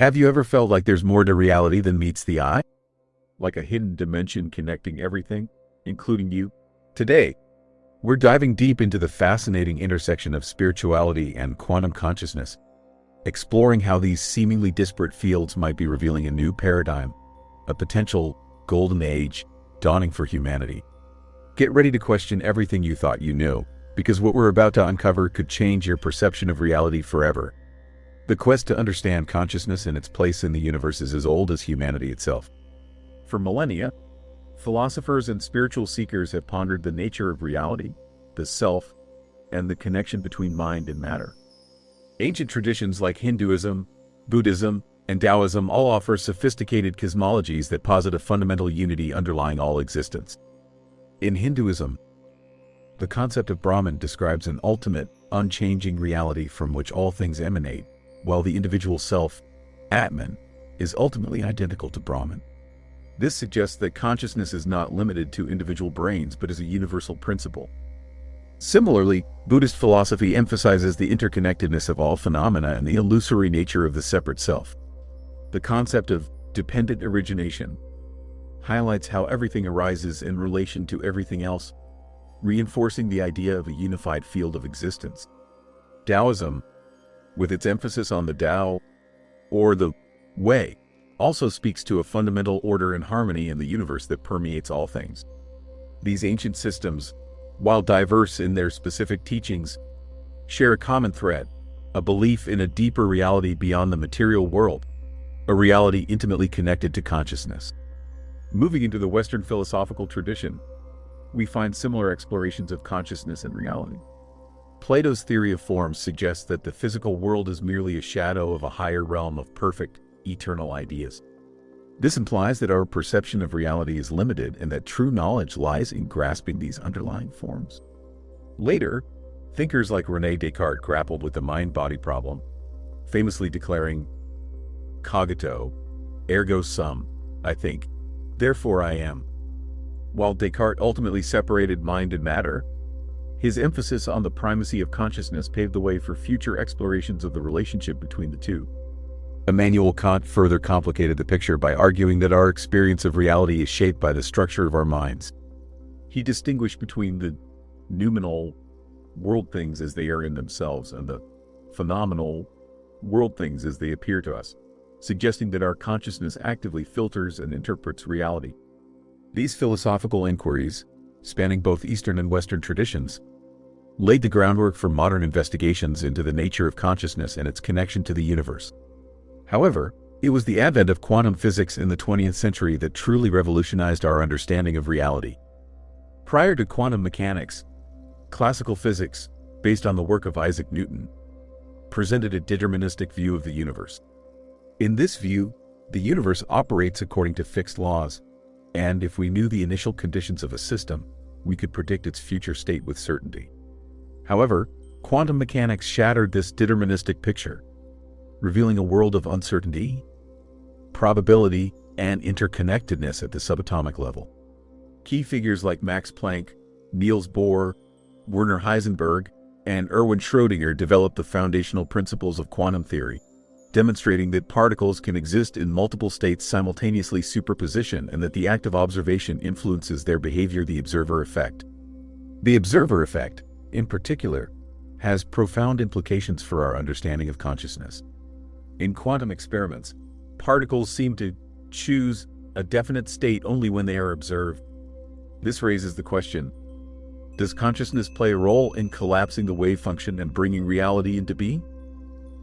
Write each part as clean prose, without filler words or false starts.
Have you ever felt like there's more to reality than meets the eye? Like a hidden dimension connecting everything, including you? Today, we're diving deep into the fascinating intersection of spirituality and quantum consciousness, exploring how these seemingly disparate fields might be revealing a new paradigm, a potential golden age dawning for humanity. Get ready to question everything you thought you knew, because what we're about to uncover could change your perception of reality forever. The quest to understand consciousness and its place in the universe is as old as humanity itself. For millennia, philosophers and spiritual seekers have pondered the nature of reality, the self, and the connection between mind and matter. Ancient traditions like Hinduism, Buddhism, and Taoism all offer sophisticated cosmologies that posit a fundamental unity underlying all existence. In Hinduism, the concept of Brahman describes an ultimate, unchanging reality from which all things emanate, while the individual self, Atman, is ultimately identical to Brahman. This suggests that consciousness is not limited to individual brains but is a universal principle. Similarly, Buddhist philosophy emphasizes the interconnectedness of all phenomena and the illusory nature of the separate self. The concept of dependent origination highlights how everything arises in relation to everything else, reinforcing the idea of a unified field of existence. Taoism, with its emphasis on the Tao, or the Way, also speaks to a fundamental order and harmony in the universe that permeates all things. These ancient systems, while diverse in their specific teachings, share a common thread, a belief in a deeper reality beyond the material world, a reality intimately connected to consciousness. Moving into the Western philosophical tradition, we find similar explorations of consciousness and reality. Plato's theory of forms suggests that the physical world is merely a shadow of a higher realm of perfect, eternal ideas. This implies that our perception of reality is limited and that true knowledge lies in grasping these underlying forms. Later, thinkers like René Descartes grappled with the mind-body problem, famously declaring, "Cogito, ergo sum, I think, therefore I am." While Descartes ultimately separated mind and matter, his emphasis on the primacy of consciousness paved the way for future explorations of the relationship between the two. Immanuel Kant further complicated the picture by arguing that our experience of reality is shaped by the structure of our minds. He distinguished between the noumenal world things as they are in themselves and the phenomenal world things as they appear to us, suggesting that our consciousness actively filters and interprets reality. These philosophical inquiries, spanning both Eastern and Western traditions, laid the groundwork for modern investigations into the nature of consciousness and its connection to the universe. However, it was the advent of quantum physics in the 20th century that truly revolutionized our understanding of reality. Prior to quantum mechanics, classical physics, based on the work of Isaac Newton, presented a deterministic view of the universe. In this view, the universe operates according to fixed laws, and if we knew the initial conditions of a system, we could predict its future state with certainty. However, quantum mechanics shattered this deterministic picture, revealing a world of uncertainty, probability, and interconnectedness at the subatomic level. Key figures like Max Planck, Niels Bohr, Werner Heisenberg, and Erwin Schrödinger developed the foundational principles of quantum theory, demonstrating that particles can exist in multiple states simultaneously superposition and that the act of observation influences their behavior. The observer effect. The observer effect, in particular, has profound implications for our understanding of consciousness. In quantum experiments, particles seem to choose a definite state only when they are observed. This raises the question, does consciousness play a role in collapsing the wave function and bringing reality into being?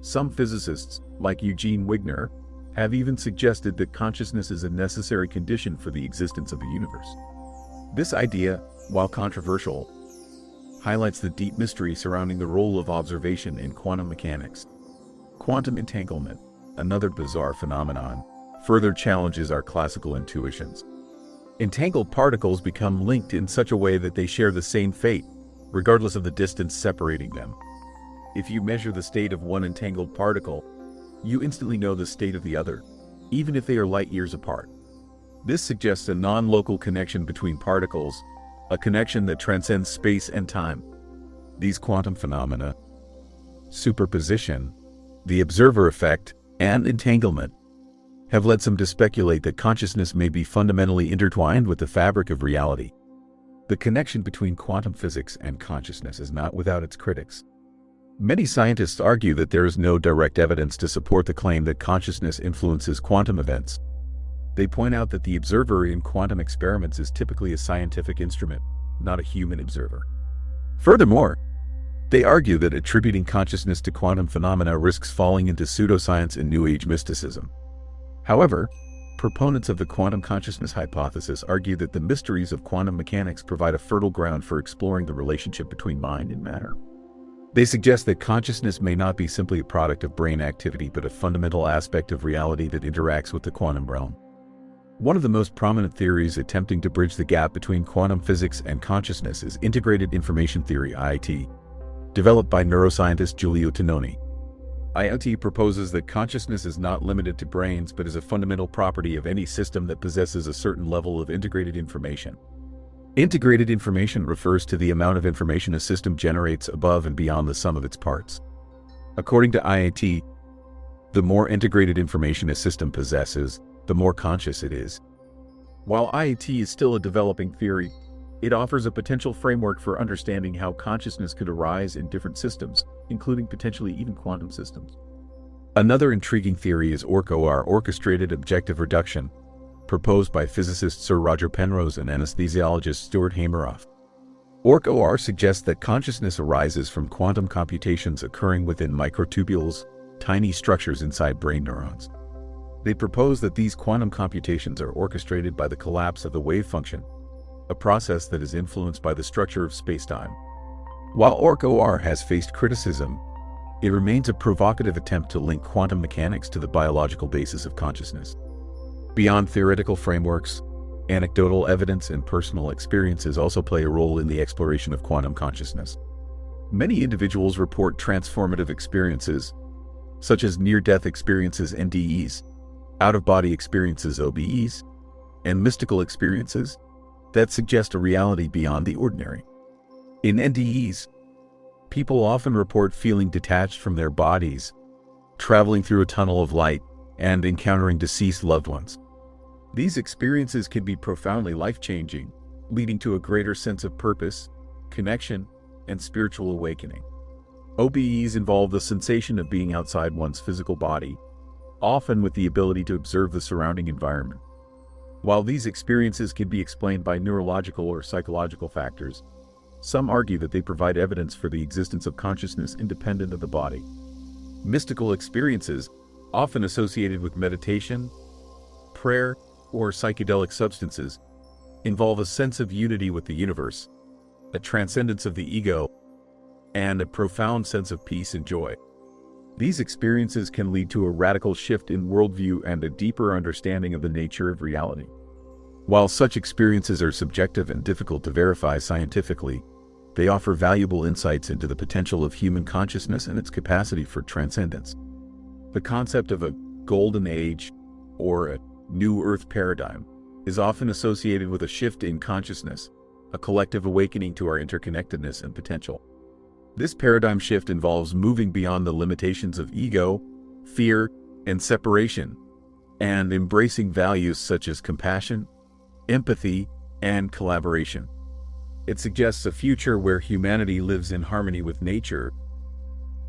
Some physicists, like Eugene Wigner, have even suggested that consciousness is a necessary condition for the existence of the universe. This idea, while controversial, highlights the deep mystery surrounding the role of observation in quantum mechanics. Quantum entanglement, another bizarre phenomenon, further challenges our classical intuitions. Entangled particles become linked in such a way that they share the same fate, regardless of the distance separating them. If you measure the state of one entangled particle, you instantly know the state of the other, even if they are light years apart. This suggests a non-local connection between particles, a connection that transcends space and time. These quantum phenomena, superposition, the observer effect, and entanglement have led some to speculate that consciousness may be fundamentally intertwined with the fabric of reality. The connection between quantum physics and consciousness is not without its critics. Many scientists argue that there is no direct evidence to support the claim that consciousness influences quantum events. They point out that the observer in quantum experiments is typically a scientific instrument, not a human observer. Furthermore, they argue that attributing consciousness to quantum phenomena risks falling into pseudoscience and New Age mysticism. However, proponents of the quantum consciousness hypothesis argue that the mysteries of quantum mechanics provide a fertile ground for exploring the relationship between mind and matter. They suggest that consciousness may not be simply a product of brain activity, but a fundamental aspect of reality that interacts with the quantum realm. One of the most prominent theories attempting to bridge the gap between quantum physics and consciousness is integrated information theory, IIT, developed by neuroscientist Giulio Tononi. IIT proposes that consciousness is not limited to brains but is a fundamental property of any system that possesses a certain level of integrated information. Integrated information refers to the amount of information a system generates above and beyond the sum of its parts. According to IIT, the more integrated information a system possesses, the more conscious it is. While IIT is still a developing theory, it offers a potential framework for understanding how consciousness could arise in different systems, including potentially even quantum systems. Another intriguing theory is ORC-OR, orchestrated objective reduction, proposed by physicist Sir Roger Penrose and anesthesiologist Stuart Hameroff. ORC-OR suggests that consciousness arises from quantum computations occurring within microtubules, tiny structures inside brain neurons. They propose that these quantum computations are orchestrated by the collapse of the wave function, a process that is influenced by the structure of spacetime. While ORC-OR has faced criticism, it remains a provocative attempt to link quantum mechanics to the biological basis of consciousness. Beyond theoretical frameworks, anecdotal evidence and personal experiences also play a role in the exploration of quantum consciousness. Many individuals report transformative experiences, such as near-death experiences, NDEs, out-of-body experiences, OBEs, and mystical experiences that suggest a reality beyond the ordinary. In NDEs, people often report feeling detached from their bodies, traveling through a tunnel of light, and encountering deceased loved ones. These experiences can be profoundly life-changing, leading to a greater sense of purpose, connection, and spiritual awakening. OBEs involve the sensation of being outside one's physical body, often with the ability to observe the surrounding environment. While these experiences can be explained by neurological or psychological factors, some argue that they provide evidence for the existence of consciousness independent of the body. Mystical experiences, often associated with meditation, prayer, or psychedelic substances, involve a sense of unity with the universe, a transcendence of the ego, and a profound sense of peace and joy. These experiences can lead to a radical shift in worldview and a deeper understanding of the nature of reality. While such experiences are subjective and difficult to verify scientifically, they offer valuable insights into the potential of human consciousness and its capacity for transcendence. The concept of a golden age, or a new earth paradigm, is often associated with a shift in consciousness, a collective awakening to our interconnectedness and potential. This paradigm shift involves moving beyond the limitations of ego, fear, and separation, and embracing values such as compassion, empathy, and collaboration. It suggests a future where humanity lives in harmony with nature,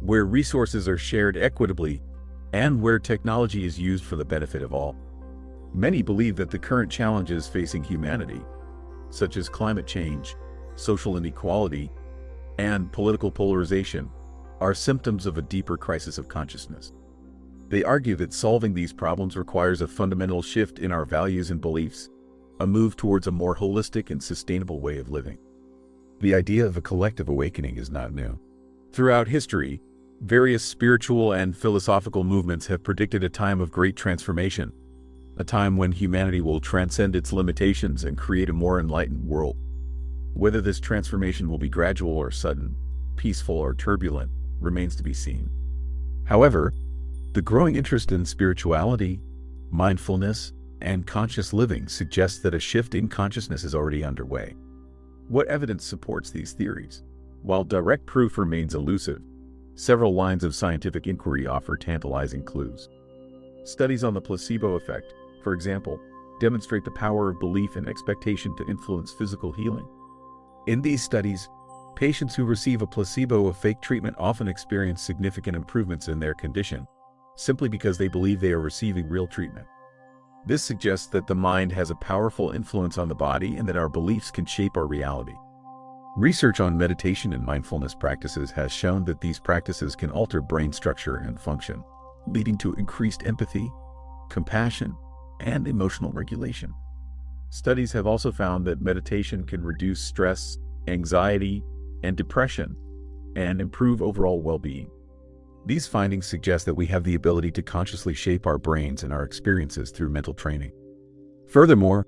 where resources are shared equitably, and where technology is used for the benefit of all. Many believe that the current challenges facing humanity, such as climate change, social inequality, and political polarization, are symptoms of a deeper crisis of consciousness. They argue that solving these problems requires a fundamental shift in our values and beliefs, a move towards a more holistic and sustainable way of living. The idea of a collective awakening is not new. Throughout history, various spiritual and philosophical movements have predicted a time of great transformation, a time when humanity will transcend its limitations and create a more enlightened world. Whether this transformation will be gradual or sudden, peaceful or turbulent, remains to be seen. However, the growing interest in spirituality, mindfulness, and conscious living suggests that a shift in consciousness is already underway. What evidence supports these theories? While direct proof remains elusive, several lines of scientific inquiry offer tantalizing clues. Studies on the placebo effect, for example, demonstrate the power of belief and expectation to influence physical healing. In these studies, patients who receive a placebo of fake treatment often experience significant improvements in their condition, simply because they believe they are receiving real treatment. This suggests that the mind has a powerful influence on the body and that our beliefs can shape our reality. Research on meditation and mindfulness practices has shown that these practices can alter brain structure and function, leading to increased empathy, compassion, and emotional regulation. Studies have also found that meditation can reduce stress, anxiety, and depression, and improve overall well-being. These findings suggest that we have the ability to consciously shape our brains and our experiences through mental training. Furthermore,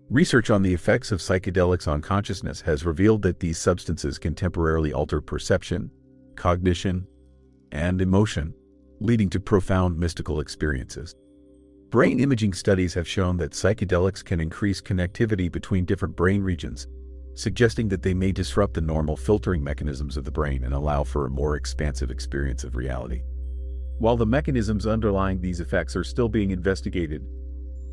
research on the effects of psychedelics on consciousness has revealed that these substances can temporarily alter perception, cognition, and emotion, leading to profound mystical experiences. Brain imaging studies have shown that psychedelics can increase connectivity between different brain regions, suggesting that they may disrupt the normal filtering mechanisms of the brain and allow for a more expansive experience of reality. While the mechanisms underlying these effects are still being investigated,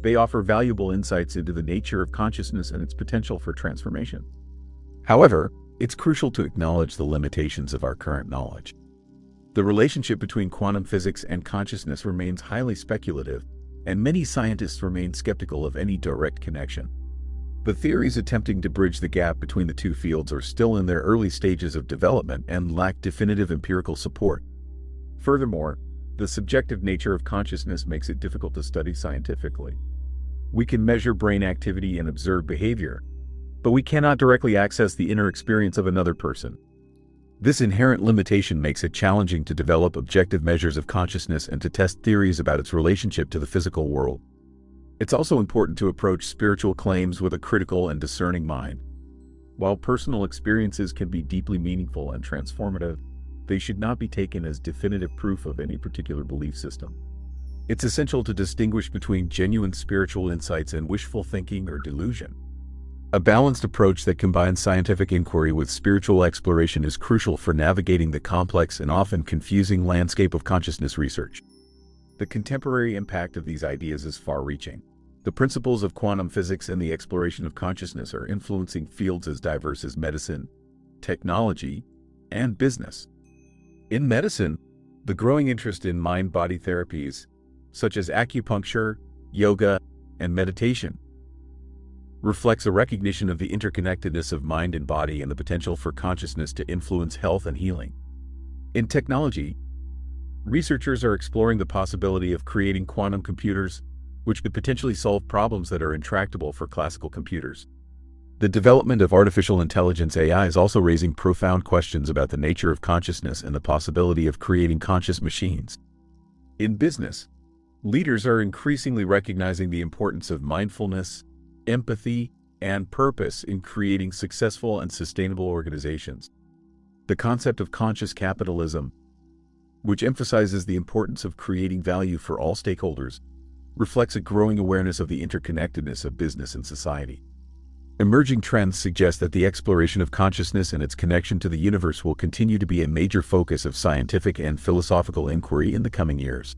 they offer valuable insights into the nature of consciousness and its potential for transformation. However, it's crucial to acknowledge the limitations of our current knowledge. The relationship between quantum physics and consciousness remains highly speculative, and many scientists remain skeptical of any direct connection. The theories attempting to bridge the gap between the two fields are still in their early stages of development and lack definitive empirical support. Furthermore, the subjective nature of consciousness makes it difficult to study scientifically. We can measure brain activity and observe behavior, but we cannot directly access the inner experience of another person. This inherent limitation makes it challenging to develop objective measures of consciousness and to test theories about its relationship to the physical world. It's also important to approach spiritual claims with a critical and discerning mind. While personal experiences can be deeply meaningful and transformative, they should not be taken as definitive proof of any particular belief system. It's essential to distinguish between genuine spiritual insights and wishful thinking or delusion. A balanced approach that combines scientific inquiry with spiritual exploration is crucial for navigating the complex and often confusing landscape of consciousness research. The contemporary impact of these ideas is far-reaching. The principles of quantum physics and the exploration of consciousness are influencing fields as diverse as medicine, technology, and business. In medicine, the growing interest in mind-body therapies, such as acupuncture, yoga, and meditation, reflects a recognition of the interconnectedness of mind and body and the potential for consciousness to influence health and healing. In technology, researchers are exploring the possibility of creating quantum computers, which could potentially solve problems that are intractable for classical computers. The development of artificial intelligence (AI) is also raising profound questions about the nature of consciousness and the possibility of creating conscious machines. In business, leaders are increasingly recognizing the importance of mindfulness, empathy, and purpose in creating successful and sustainable organizations. The concept of conscious capitalism, which emphasizes the importance of creating value for all stakeholders, reflects a growing awareness of the interconnectedness of business and society. Emerging trends suggest that the exploration of consciousness and its connection to the universe will continue to be a major focus of scientific and philosophical inquiry in the coming years.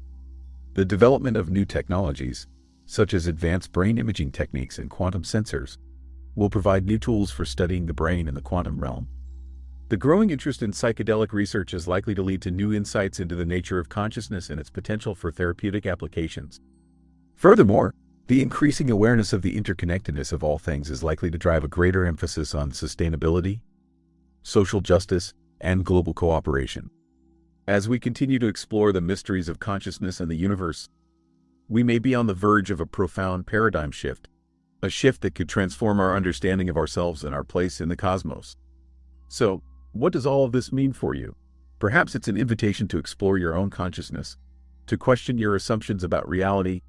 The development of new technologies, such as advanced brain imaging techniques and quantum sensors, will provide new tools for studying the brain in the quantum realm. The growing interest in psychedelic research is likely to lead to new insights into the nature of consciousness and its potential for therapeutic applications. Furthermore, the increasing awareness of the interconnectedness of all things is likely to drive a greater emphasis on sustainability, social justice, and global cooperation. As we continue to explore the mysteries of consciousness and the universe, we may be on the verge of a profound paradigm shift, a shift that could transform our understanding of ourselves and our place in the cosmos. So, what does all of this mean for you? Perhaps it's an invitation to explore your own consciousness, to question your assumptions about reality,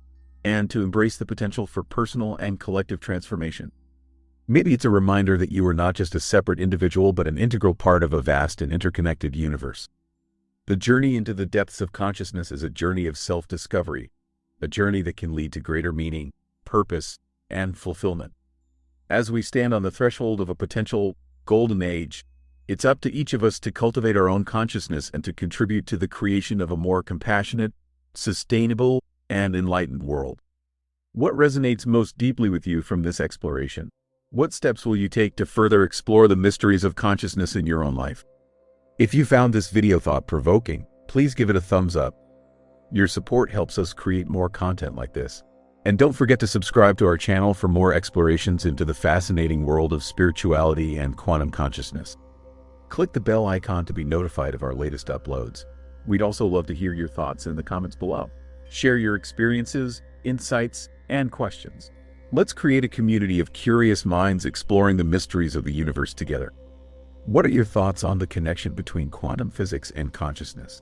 and to embrace the potential for personal and collective transformation. Maybe it's a reminder that you are not just a separate individual but an integral part of a vast and interconnected universe. The journey into the depths of consciousness is a journey of self-discovery, a journey that can lead to greater meaning, purpose, and fulfillment. As we stand on the threshold of a potential golden age, it's up to each of us to cultivate our own consciousness and to contribute to the creation of a more compassionate, sustainable, and enlightened world. What resonates most deeply with you from this exploration? What steps will you take to further explore the mysteries of consciousness in your own life? If you found this video thought-provoking, please give it a thumbs up. Your support helps us create more content like this. And don't forget to subscribe to our channel for more explorations into the fascinating world of spirituality and quantum consciousness. Click the bell icon to be notified of our latest uploads. We'd also love to hear your thoughts in the comments below. Share your experiences, insights, and questions. Let's create a community of curious minds exploring the mysteries of the universe together. What are your thoughts on the connection between quantum physics and consciousness?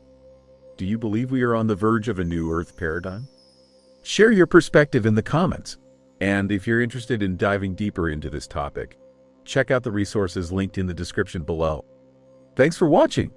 Do you believe we are on the verge of a new Earth paradigm? Share your perspective in the comments. And if you're interested in diving deeper into this topic, check out the resources linked in the description below. Thanks for watching.